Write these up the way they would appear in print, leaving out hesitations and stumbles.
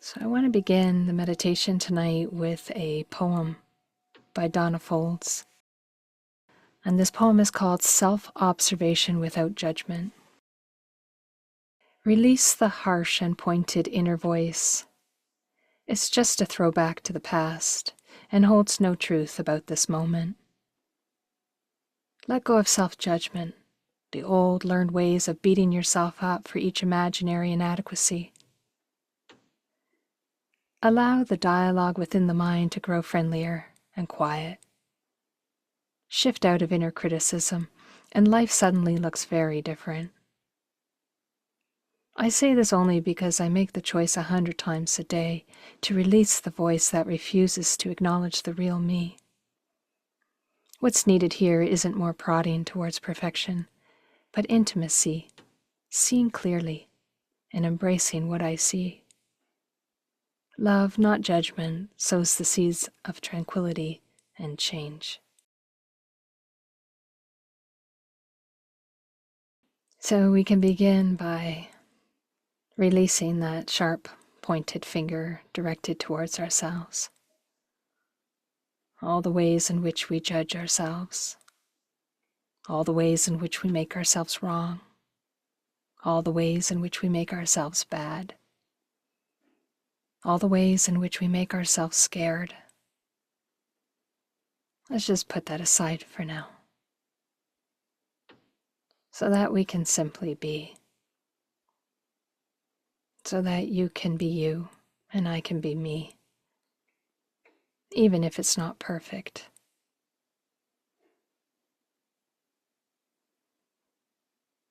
So I want to begin the meditation tonight with a poem by Donna Folds. And this poem is called Self-Observation Without Judgment. Release the harsh and pointed inner voice. It's just a throwback to the past and holds no truth about this moment. Let go of self-judgment, the old learned ways of beating yourself up for each imaginary inadequacy. Allow the dialogue within the mind to grow friendlier and quiet. Shift out of inner criticism, and life suddenly looks very different. I say this only because I make the choice 100 times a day to release the voice that refuses to acknowledge the real me. What's needed here isn't more prodding towards perfection, but intimacy, seeing clearly, and embracing what I see. Love, not judgment, sows the seeds of tranquility and change. So we can begin by releasing that sharp, pointed finger directed towards ourselves. All the ways in which we judge ourselves. All the ways in which we make ourselves wrong. All the ways in which we make ourselves bad. All the ways in which we make ourselves scared. Let's just put that aside for now, so that we can simply be. So that you can be you and I can be me, even if it's not perfect.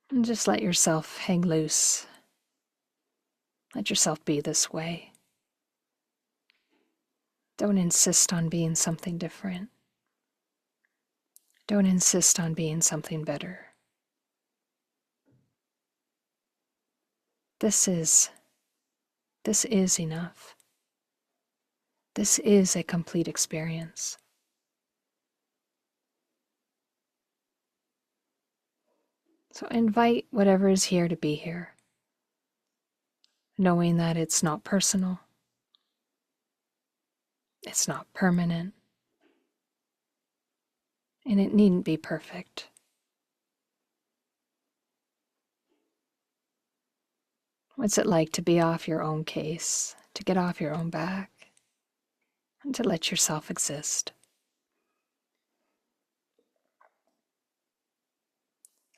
And just let yourself hang loose. Let yourself be this way. Don't insist on being something different. Don't insist on being something better. This is enough. This is a complete experience. So invite whatever is here to be here, knowing that it's not personal, it's not permanent, and it needn't be perfect. What's it like to be off your own case, to get off your own back, and to let yourself exist?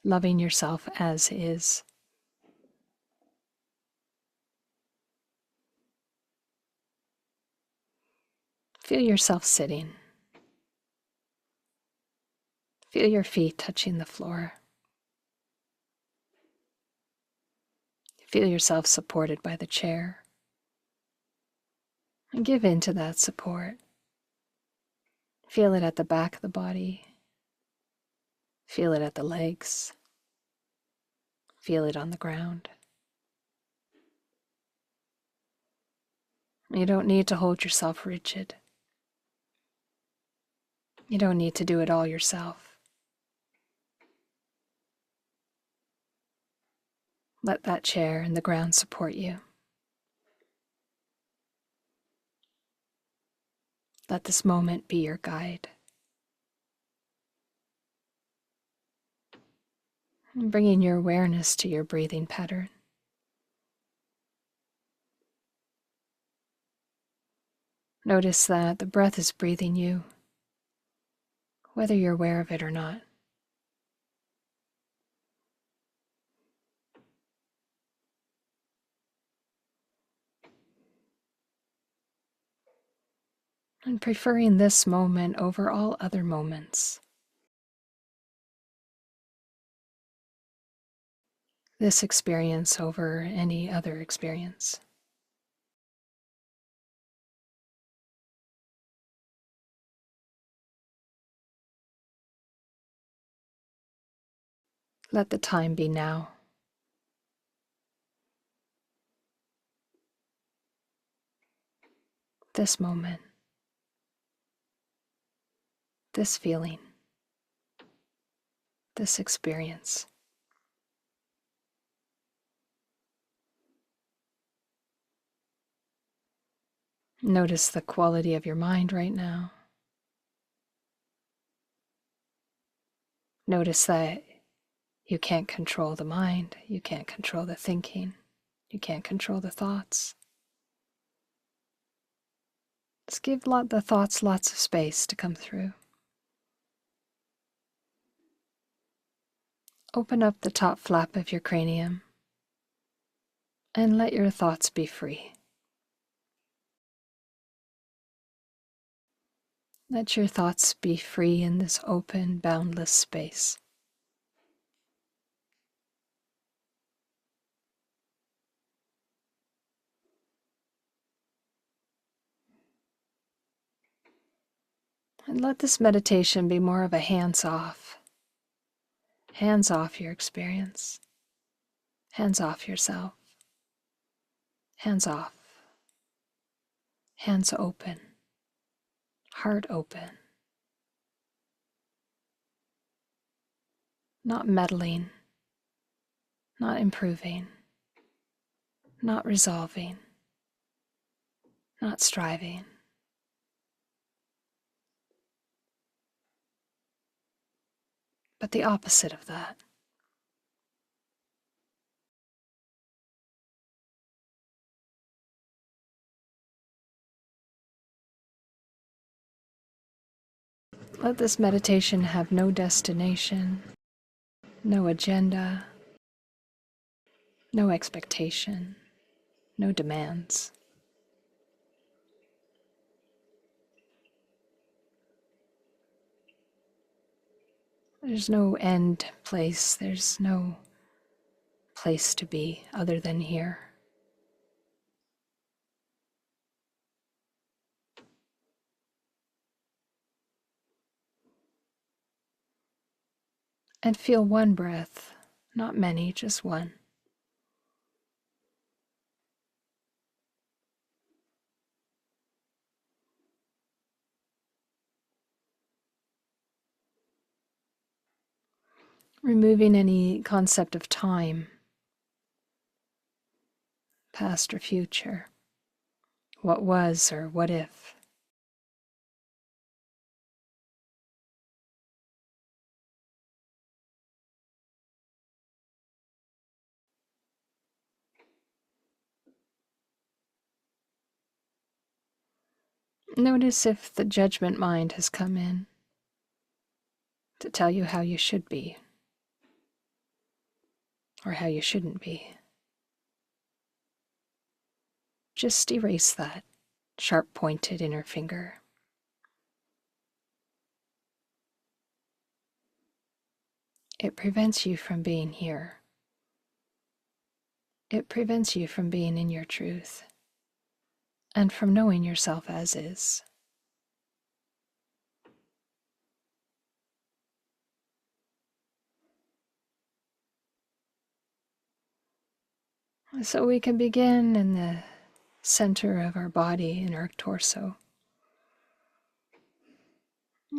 Loving yourself as is. Feel yourself sitting. Feel your feet touching the floor. Feel yourself supported by the chair. And give in to that support. Feel it at the back of the body. Feel it at the legs. Feel it on the ground. You don't need to hold yourself rigid. You don't need to do it all yourself. Let that chair and the ground support you. Let this moment be your guide. And bringing your awareness to your breathing pattern. Notice that the breath is breathing you, whether you're aware of it or not. And preferring this moment over all other moments. This experience over any other experience. Let the time be now. This moment. This feeling. This experience. Notice the quality of your mind right now. Notice that you can't control the mind, you can't control the thinking, you can't control the thoughts. Just give the thoughts lots of space to come through. Open up the top flap of your cranium and let your thoughts be free. Let your thoughts be free in this open, boundless space. And let this meditation be more of a hands-off your experience, hands off yourself, hands off, hands open, heart open. Not meddling, not improving, not resolving, not striving. But the opposite of that. Let this meditation have no destination, no agenda, no expectation, no demands. There's no end place, there's no place to be other than here. And feel one breath, not many, just one. Removing any concept of time, past or future, what was or what if. Notice if the judgment mind has come in to tell you how you should be or how you shouldn't be. Just erase that sharp-pointed inner finger. It prevents you from being here. It prevents you from being in your truth and from knowing yourself as is. So we can begin in the center of our body, in our torso.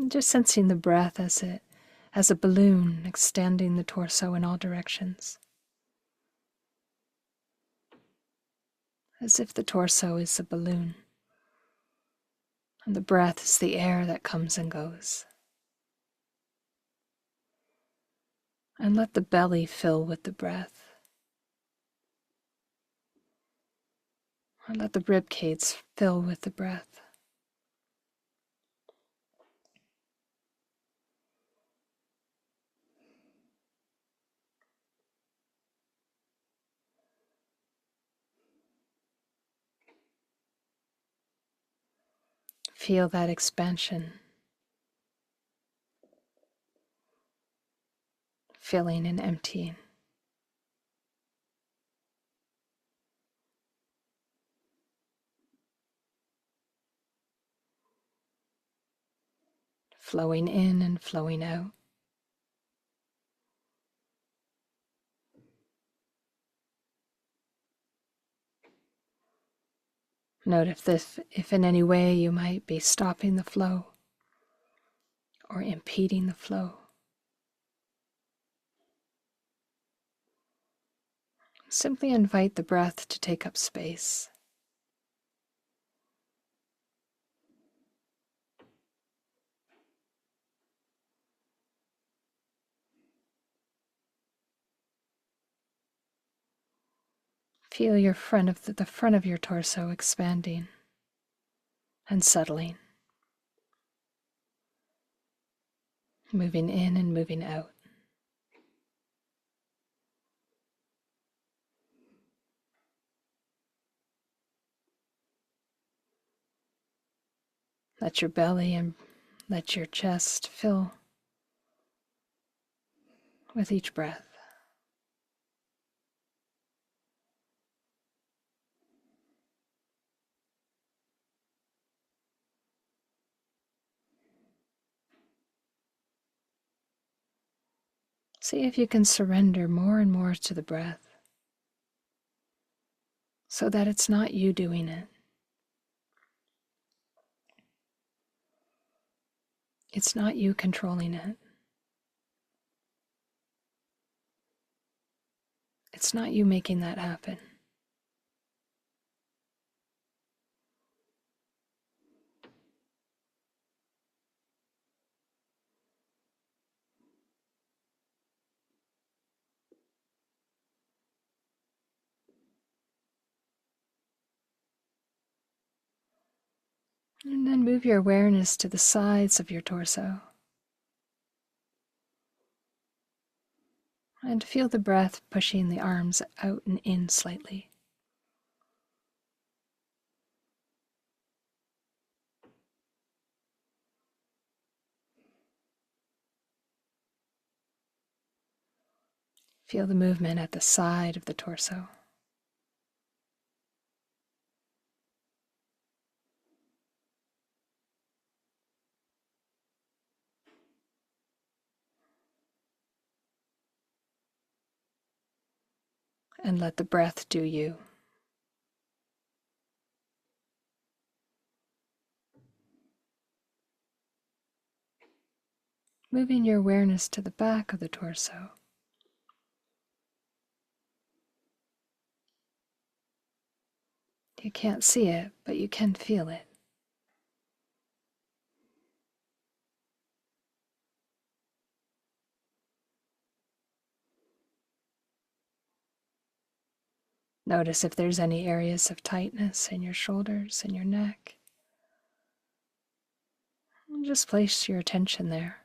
Just sensing the breath as a balloon extending the torso in all directions. As if the torso is a balloon, and the breath is the air that comes and goes. And let the belly fill with the breath. And let the rib cage fill with the breath. Feel that expansion, filling and emptying. Flowing in and flowing out. Note if in any way you might be stopping the flow or impeding the flow. Simply invite the breath to take up space. Feel the front of your torso expanding and settling, moving in and moving out. Let your belly and let your chest fill with each breath. See if you can surrender more and more to the breath so that it's not you doing it. It's not you controlling it. It's not you making that happen. And then move your awareness to the sides of your torso. And feel the breath pushing the arms out and in slightly. Feel the movement at the side of the torso. And let the breath do you. Moving your awareness to the back of the torso. You can't see it, but you can feel it. Notice if there's any areas of tightness in your shoulders and your neck. And just place your attention there.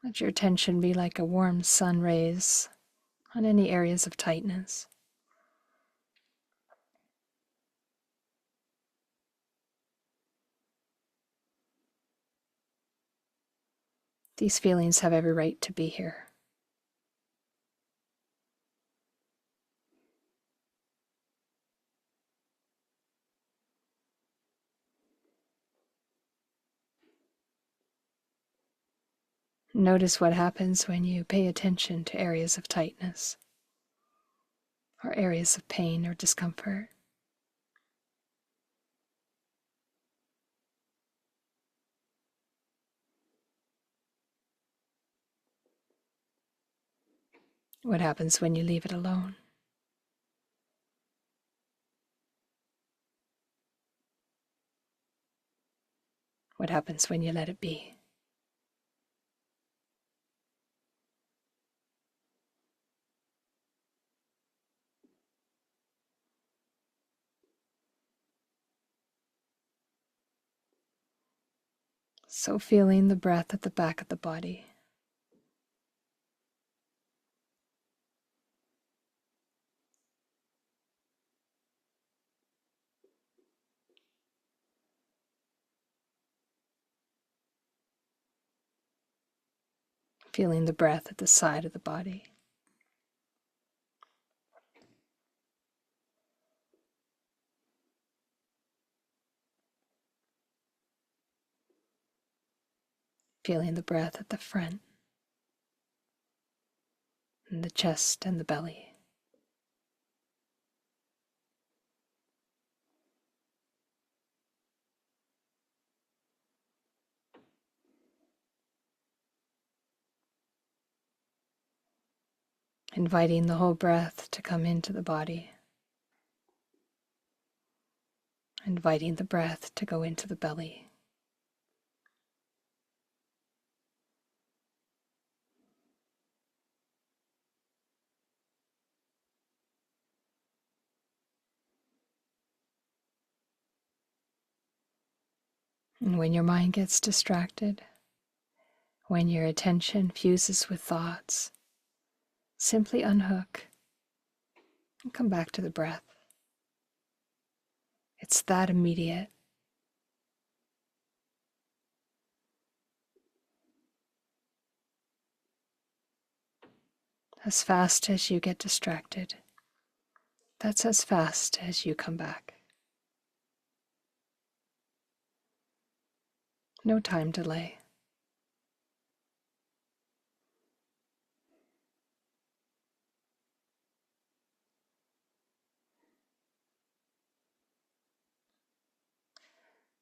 Let your attention be like a warm sun rays on any areas of tightness. These feelings have every right to be here. Notice what happens when you pay attention to areas of tightness or areas of pain or discomfort. What happens when you leave it alone? What happens when you let it be? So feeling the breath at the back of the body. Feeling the breath at the side of the body. Feeling the breath at the front, and the chest and the belly. Inviting the whole breath to come into the body. Inviting the breath to go into the belly. And when your mind gets distracted, when your attention fuses with thoughts, simply unhook and come back to the breath. It's that immediate. As fast as you get distracted, that's as fast as you come back. No time delay.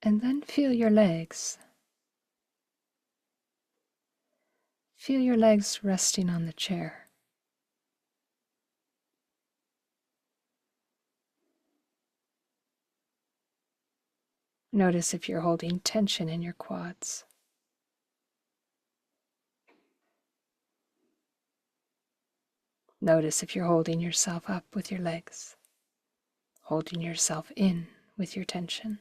And then feel your legs. Feel your legs resting on the chair. Notice if you're holding tension in your quads. Notice if you're holding yourself up with your legs, holding yourself in with your tension.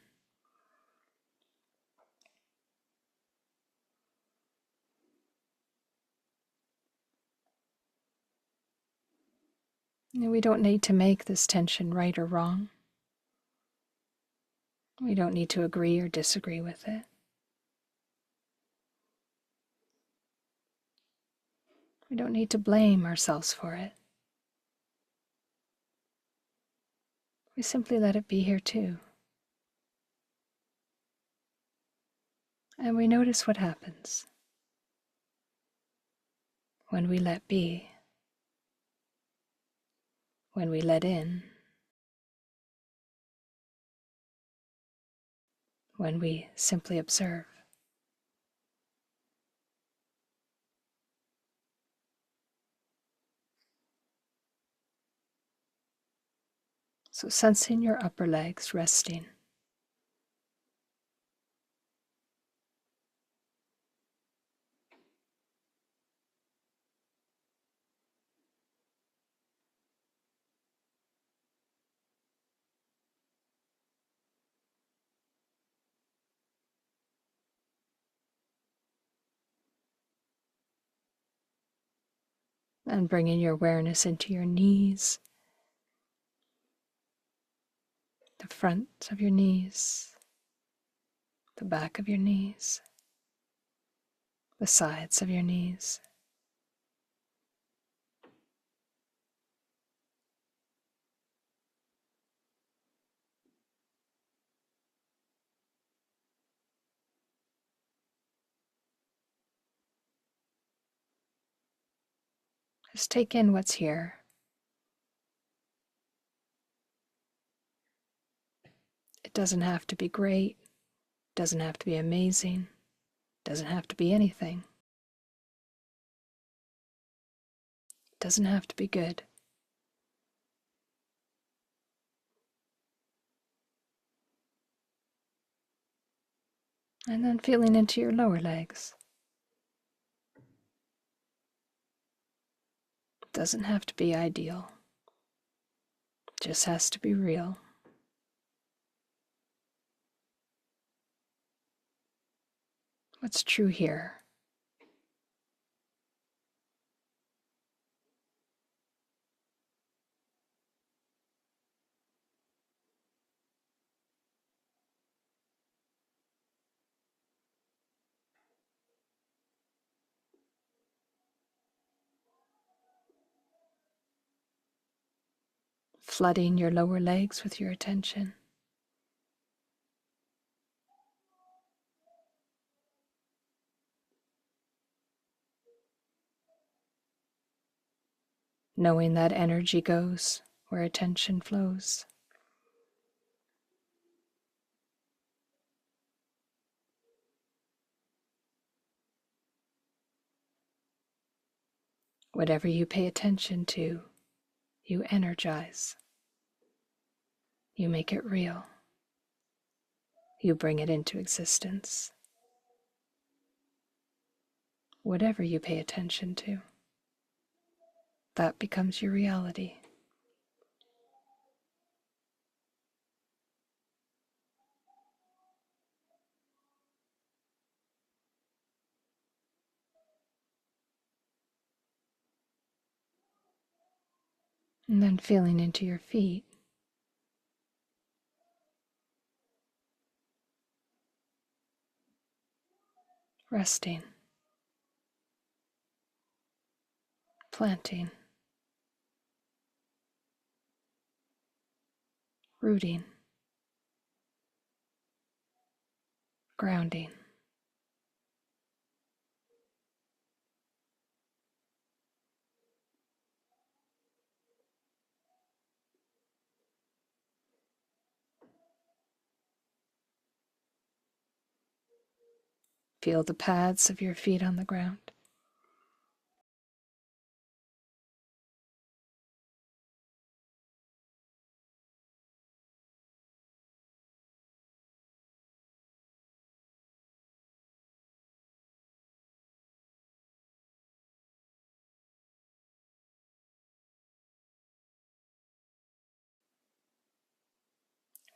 And we don't need to make this tension right or wrong. We don't need to agree or disagree with it. We don't need to blame ourselves for it. We simply let it be here too. And we notice what happens when we let be, when we let in, when we simply observe. So sensing your upper legs resting. And bringing your awareness into your knees, the front of your knees, the back of your knees, the sides of your knees. Just take in what's here. It doesn't have to be great, doesn't have to be amazing, doesn't have to be anything. It doesn't have to be good. And then feeling into your lower legs. It doesn't have to be ideal. It just has to be real. What's true here? Flooding your lower legs with your attention. Knowing that energy goes where attention flows. Whatever you pay attention to, you energize. You make it real. You bring it into existence. Whatever you pay attention to, that becomes your reality. And then feeling into your feet. Resting. Planting. Rooting. Grounding. Feel the pads of your feet on the ground.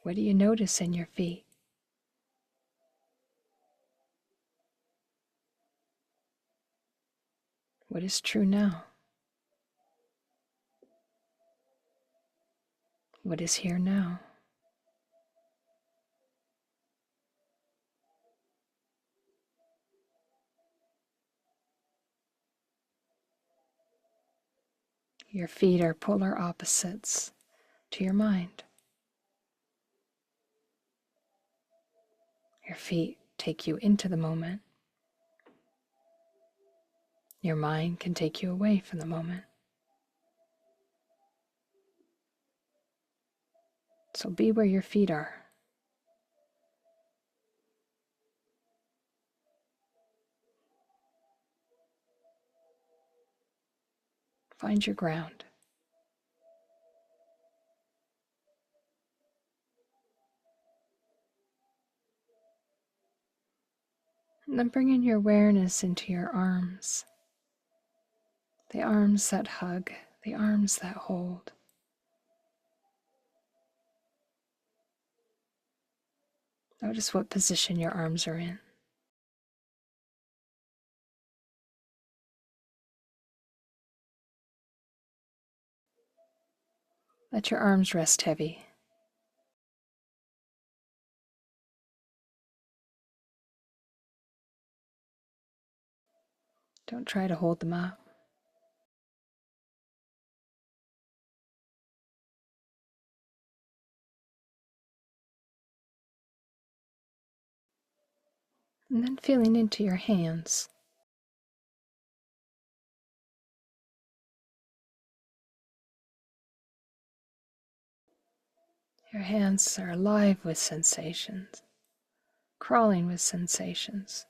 What do you notice in your feet? What is true now? What is here now? Your feet are polar opposites to your mind. Your feet take you into the moment. Your mind can take you away from the moment. So be where your feet are. Find your ground. And then bring in your awareness into your arms. The arms that hug, the arms that hold. Notice what position your arms are in. Let your arms rest heavy. Don't try to hold them up. And then feeling into your hands. Your hands are alive with sensations, crawling with sensations.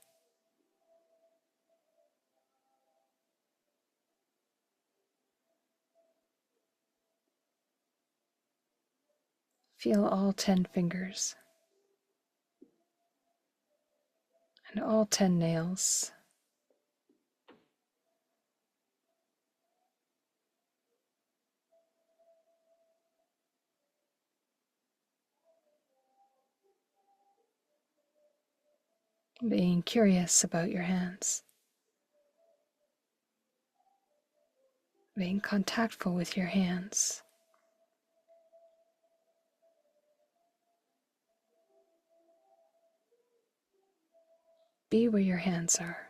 Feel all 10 fingers and all 10 nails. Being curious about your hands. Being contactful with your hands. Be where your hands are.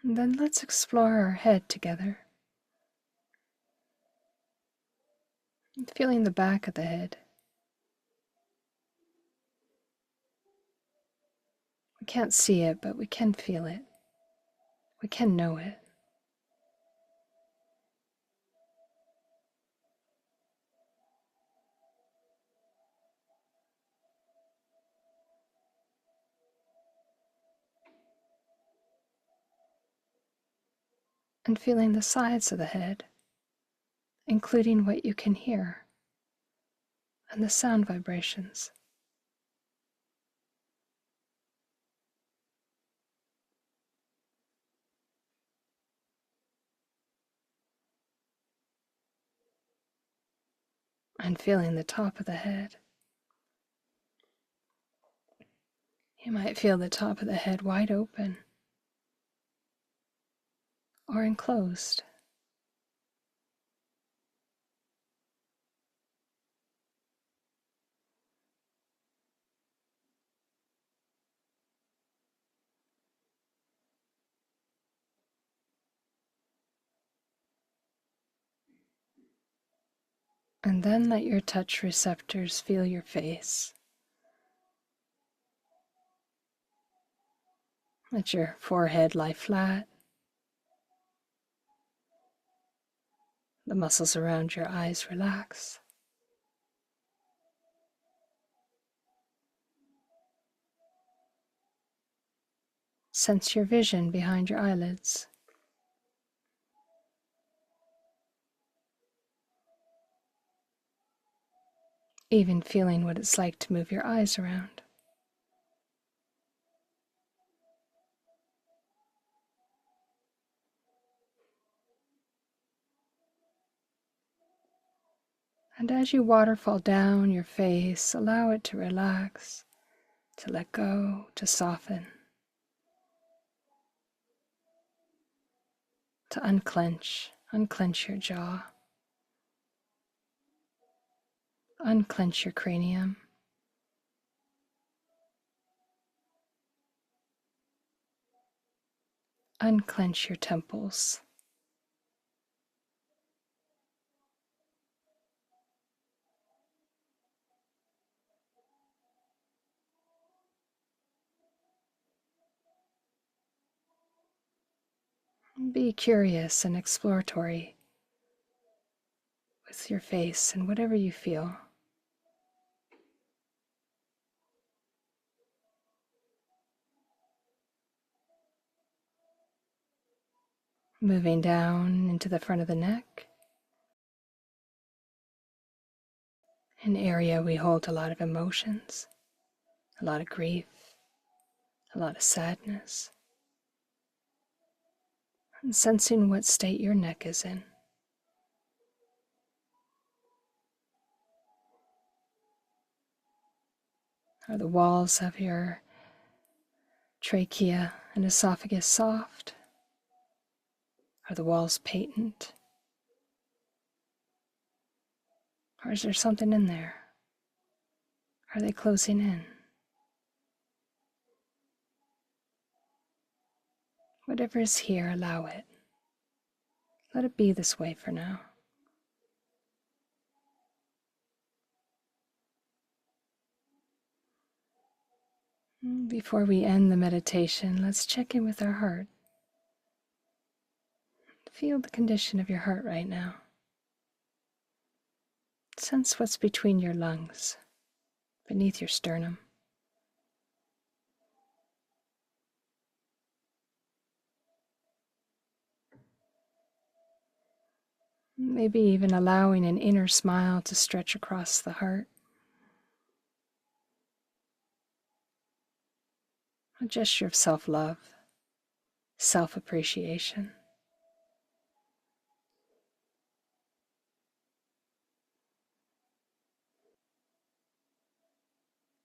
And then let's explore our head together. Feeling the back of the head. We can't see it, but we can feel it. We can know it. And feeling the sides of the head, including what you can hear and the sound vibrations. and feeling the top of the head. You might feel the top of the head wide open or enclosed. And then let your touch receptors feel your face. Let your forehead lie flat. The muscles around your eyes relax. Sense your vision behind your eyelids. Even feeling what it's like to move your eyes around. And as you waterfall down your face, allow it to relax, to let go, to soften, to unclench your jaw, unclench your cranium, unclench your temples. Be curious and exploratory with your face and whatever you feel. Moving down into the front of the neck, an area we hold a lot of emotions, a lot of grief, a lot of sadness, and sensing what state your neck is in. Are the walls of your trachea and esophagus soft? Are the walls patent? Or is there something in there? Are they closing in? Whatever is here, allow it. Let it be this way for now. Before we end the meditation, let's check in with our heart. Feel the condition of your heart right now. Sense what's between your lungs, beneath your sternum. Maybe even allowing an inner smile to stretch across the heart. A gesture of self-love, self-appreciation.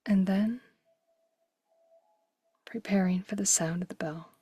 And then, preparing for the sound of the bell.